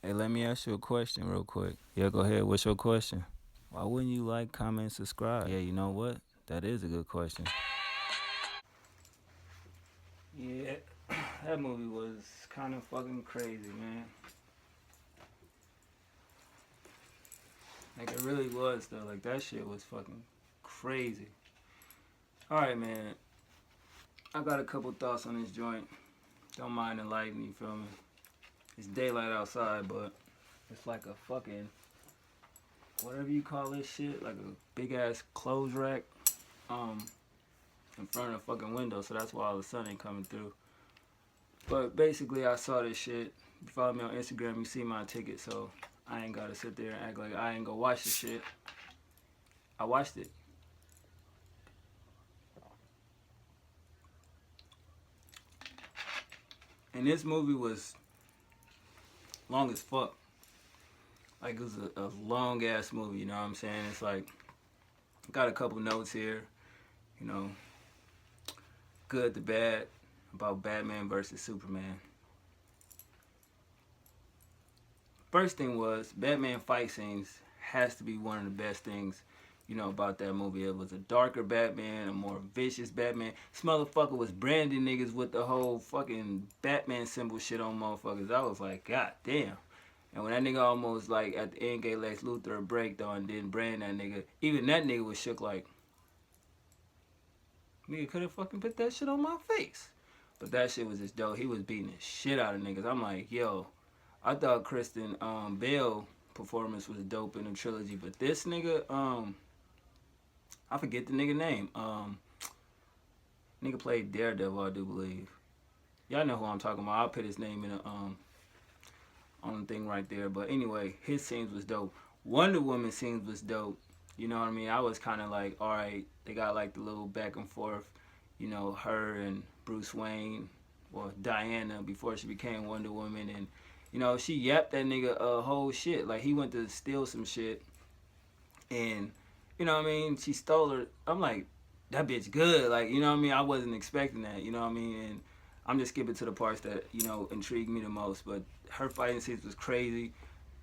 Hey, let me ask you a question real quick. Yeah, go ahead. What's your question? Why wouldn't you like, comment, subscribe? Yeah, you know what? That is a good question. Yeah, that movie was kind of fucking crazy, man. Like, it really was, though. Like, that shit was fucking crazy. Alright, man. I got a couple thoughts on this joint. Don't mind the lighting, you feel me? It's daylight outside, but it's like a fucking, whatever you call this shit, like a big ass clothes rack um, in front of the fucking window, so that's why all the sun ain't coming through. But basically, I saw this shit. You follow me on Instagram, you see my ticket, so I ain't gotta sit there and act like I ain't gonna watch the shit. I watched it. And this movie was long as fuck. Like, it was a long ass movie, you know what I'm saying? It's like, got a couple notes here, you know, good to bad, about Batman versus Superman. First thing was, Batman fight scenes has to be one of the best things, you know, about that movie. It was a darker Batman, a more vicious Batman. This motherfucker was branding niggas with the whole fucking Batman symbol shit on motherfuckers. I was like, God damn. And when that nigga almost, like, at the end gave Lex Luthor a break, though, and didn't brand that nigga, even that nigga was shook like, nigga could have fucking put that shit on my face. But that shit was just dope. He was beating the shit out of niggas. I'm like, yo, I thought Kristen Bale performance was dope in the trilogy, but this nigga, I forget the nigga name. Nigga played Daredevil, I do believe. Y'all know who I'm talking about. I'll put his name in the on the thing right there. But anyway, his scenes was dope. Wonder Woman scenes was dope. You know what I mean? I was kind of like, all right, they got like the little back and forth, you know, her and Bruce Wayne, or Diana before she became Wonder Woman, and you know, she yapped that nigga a whole shit. Like, he went to steal some shit, and you know what I mean, she stole her. I'm like, that bitch good. Like, you know what I mean? I wasn't expecting that. You know what I mean? And I'm just skipping to the parts that, you know, intrigued me the most. But her fighting scenes was crazy.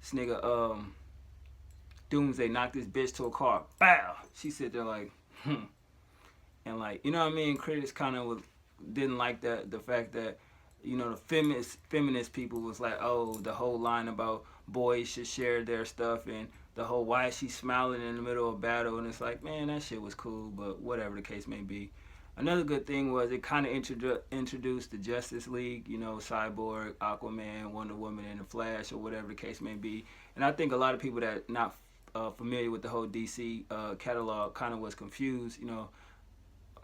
This nigga, Doomsday knocked this bitch to a car. Bow. She sit there like, and like, you know what I mean? Critics kind of didn't like the fact that, you know, the feminist people was like, oh, the whole line about boys should share their stuff, and the whole why is she smiling in the middle of battle, and it's like, man, that shit was cool, but whatever the case may be. Another good thing was it kind of introduced the Justice League, you know, Cyborg, Aquaman, Wonder Woman, and the Flash, or whatever the case may be. And I think a lot of people that not familiar with the whole DC catalog kind of was confused, you know.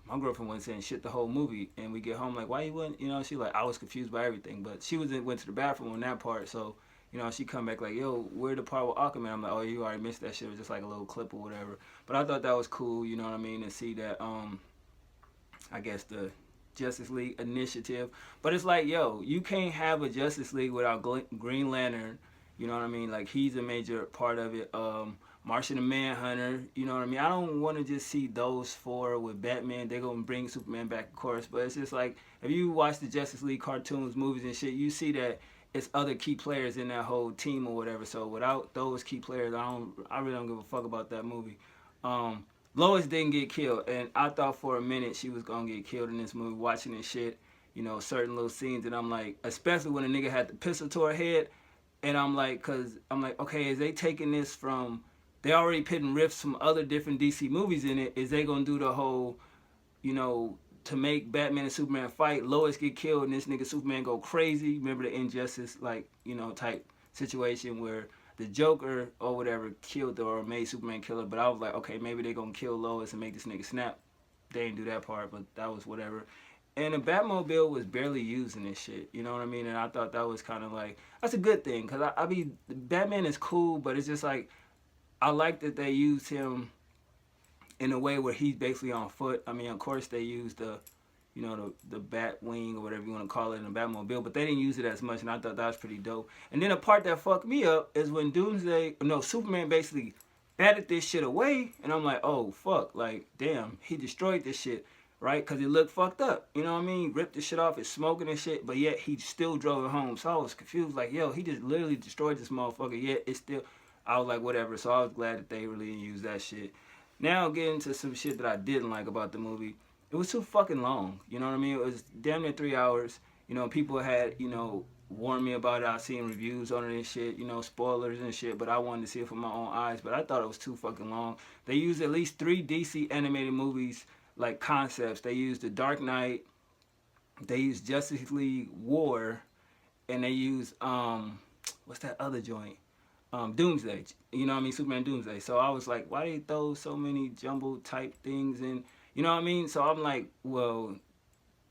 My girlfriend wasn't saying shit the whole movie, and we get home like, why you wouldn't, you know, she like, I was confused by everything, but she went to the bathroom on that part, so, you know, she come back like, yo, where the part with Aquaman? I'm like, oh, you already missed that shit, it was just like a little clip or whatever, but I thought that was cool, you know what I mean, to see that, I guess the Justice League initiative, but it's like, yo, you can't have a Justice League without Green Lantern, you know what I mean, like, he's a major part of it, Martian the Manhunter, you know what I mean? I don't want to just see those four with Batman. They're going to bring Superman back, of course. But it's just like, if you watch the Justice League cartoons, movies, and shit, you see that it's other key players in that whole team or whatever. So without those key players, I really don't give a fuck about that movie. Lois didn't get killed. And I thought for a minute she was going to get killed in this movie, watching this shit. You know, certain little scenes. And I'm like, especially when a nigga had the pistol to her head. And I'm like, okay, is they taking this from, they already putting riffs from other different DC movies in it. Is they gonna do the whole, you know, to make Batman and Superman fight, Lois get killed and this nigga Superman go crazy? Remember the Injustice, like, you know, type situation where the Joker or whatever killed her or made Superman kill her. But I was like, okay, maybe they gonna kill Lois and make this nigga snap. They didn't do that part, but that was whatever. And the Batmobile was barely using this shit, you know what I mean? And I thought that was kind of like, that's a good thing, because I mean, Batman is cool, but it's just like, I like that they used him in a way where he's basically on foot. I mean, of course they used the, you know, the bat wing or whatever you want to call it in the Batmobile, but they didn't use it as much, and I thought that was pretty dope. And then the part that fucked me up is when Superman basically batted this shit away, and I'm like, oh fuck, like damn, he destroyed this shit. right? Because it looked fucked up. You know what I mean? Ripped the shit off, it's smoking and shit, but yet he still drove it home. So I was confused, like, yo, he just literally destroyed this motherfucker, yet it's still, I was like, whatever. So I was glad that they really didn't use that shit. Now getting to some shit that I didn't like about the movie. It was too fucking long. You know what I mean? It was damn near 3 hours. You know, people had, you know, warned me about it. I seen reviews on it and shit, you know, spoilers and shit, but I wanted to see it with my own eyes. But I thought it was too fucking long. They used at least 3 DC animated movies, like concepts. They used The Dark Knight, they used Justice League War, and they used what's that other joint? Doomsday. You know what I mean? Superman Doomsday. So I was like, why they throw so many jumble type things in? You know what I mean? So I'm like, well,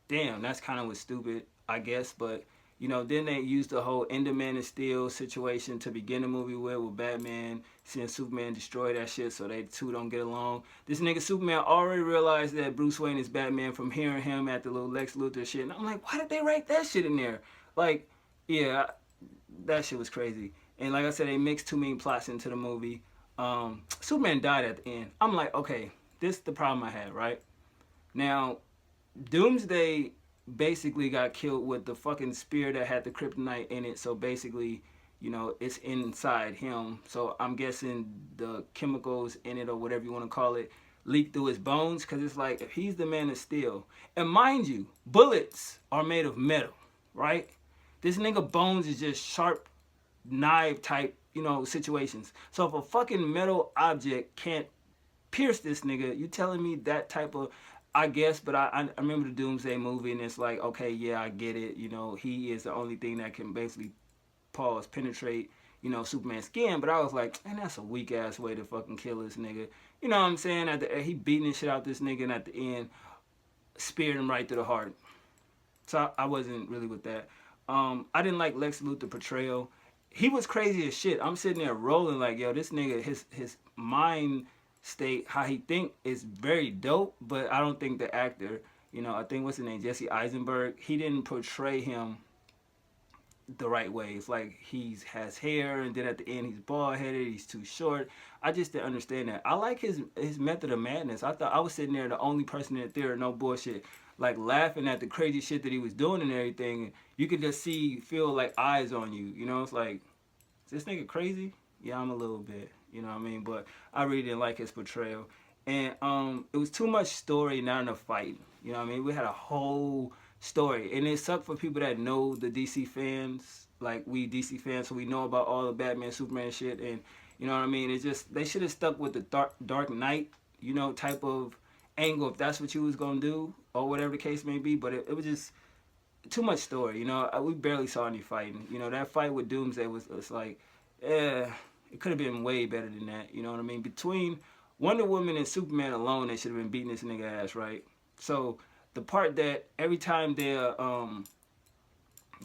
damn, that's kind of was stupid, I guess. But you know, then they used the whole End of Man of Steel situation to begin the movie with Batman seeing Superman destroy that shit, so they two don't get along. This nigga Superman already realized that Bruce Wayne is Batman from hearing him at the little Lex Luthor shit, and I'm like, why did they write that shit in there? Like, yeah, that shit was crazy. And like I said, they mixed too many plots into the movie. Superman died at the end. I'm like, okay, this is the problem I had, right? Now, Doomsday basically got killed with the fucking spear that had the kryptonite in it. So basically, you know, it's inside him. So I'm guessing the chemicals in it, or whatever you want to call it, leak through his bones. Because it's like, if he's the Man of Steel, and mind you, bullets are made of metal, right? This nigga bones is just sharp knife type, you know, situations. So if a fucking metal object can't pierce this nigga, you telling me that type of, I guess, but I remember the Doomsday movie, and it's like, okay, yeah, I get it. You know, he is the only thing that can basically penetrate, you know, Superman's skin. But I was like, man, that's a weak ass way to fucking kill this nigga. You know what I'm saying? He beating the shit out this nigga, and at the end, speared him right through the heart. So I wasn't really with that. I didn't like Lex Luthor portrayal. He was crazy as shit. I'm sitting there rolling like, yo, this nigga, his mind state, how he think is very dope, but I don't think the actor, you know, I think what's his name, Jesse Eisenberg, he didn't portray him the right way. It's like he has hair, and then at the end he's bald headed, he's too short. I just didn't understand that. I like his method of madness. I thought I was sitting there the only person in the theater, no bullshit, like laughing at the crazy shit that he was doing and everything. You could just feel like eyes on you. You know, it's like, is this nigga crazy? Yeah, I'm a little bit. You know what I mean? But I really didn't like his portrayal. And it was too much story, not enough fighting. You know what I mean? We had a whole story. And it sucked for people that know the DC fans, like we DC fans, so we know about all the Batman, Superman shit. And you know what I mean? It's just, they should have stuck with the Dark Knight, you know, type of angle, if that's what you was going to do, or whatever the case may be. But it was just too much story. You know, we barely saw any fighting. You know, that fight with Doomsday was like, it could have been way better than that. You know what I mean? Between Wonder Woman and Superman alone, they should have been beating this nigga ass, right? So the part that every time they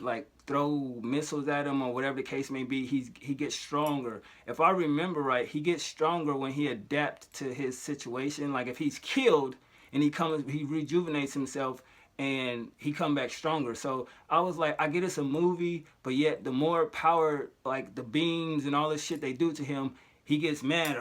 like throw missiles at him or whatever the case may be, he gets stronger. If I remember right, he gets stronger when he adapts to his situation. Like if he's killed and he rejuvenates himself, and he come back stronger. So I was like, I get it's a movie, but yet the more power, like the beams and all this shit they do to him, he gets mad,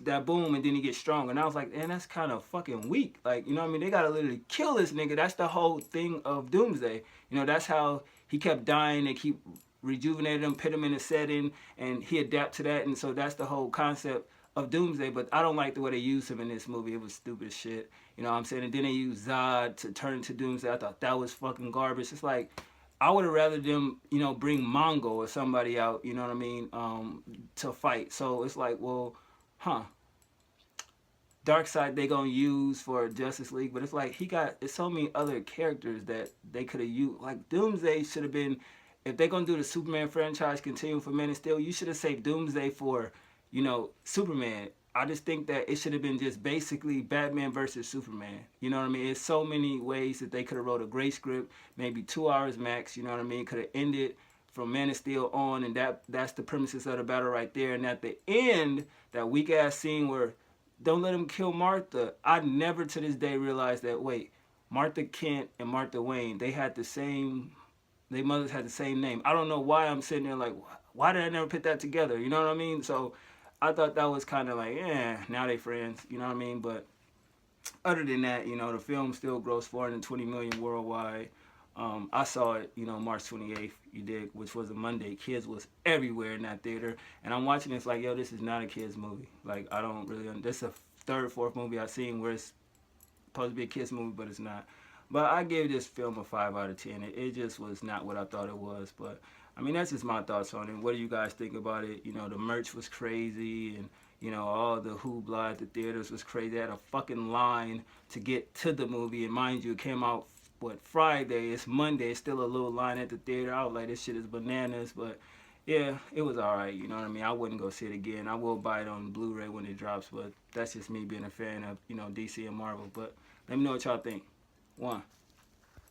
that boom, and then he gets stronger. And I was like, man, that's kind of fucking weak. Like, you know what I mean? They gotta literally kill this nigga. That's the whole thing of Doomsday. You know, that's how he kept dying. They keep rejuvenating him, put him in a setting, and he adapt to that. And so that's the whole concept of Doomsday. But I don't like the way they used him in this movie. It was stupid as shit. You know what I'm saying? And then they used Zod to turn into Doomsday. I thought that was fucking garbage. It's like, I would have rather them, you know, bring Mongo or somebody out, you know what I mean, to fight. So it's like, well, Darkseid they gonna use for Justice League, but it's like it's so many other characters that they could have used. Like Doomsday should have been, if they're gonna do the Superman franchise continuing for Man of Steel, you should have saved Doomsday for, you know, Superman. I just think that it should have been just basically Batman versus Superman. You know what I mean? It's so many ways that they could have wrote a great script, maybe 2 hours max, you know what I mean? Could have ended from Man of Steel on, and that's the premises of the battle right there. And at the end, that weak-ass scene where don't let him kill Martha, I never to this day realized that, wait, Martha Kent and Martha Wayne, they mothers had the same name. I don't know why I'm sitting there like, why did I never put that together? You know what I mean? So I thought that was kind of like, now they friends, you know what I mean? But other than that, you know, the film still grossed 420 million worldwide. I saw it, you know, March 28th, you dig, which was a Monday. Kids was everywhere in that theater. And I'm watching this like, yo, this is not a kid's movie. Like, I don't really, this is a third, fourth movie I've seen where it's supposed to be a kid's movie, but it's not. But I gave this film a 5 out of 10. It just was not what I thought it was. But, I mean, that's just my thoughts on it. What do you guys think about it? You know, the merch was crazy, and, you know, all the hoopla at the theaters was crazy. They had a fucking line to get to the movie. And mind you, it came out, what, Friday. It's Monday. It's still a little line at the theater. I was like, this shit is bananas. But, yeah, it was alright. You know what I mean? I wouldn't go see it again. I will buy it on Blu-ray when it drops. But that's just me being a fan of, you know, DC and Marvel. But let me know what y'all think. One.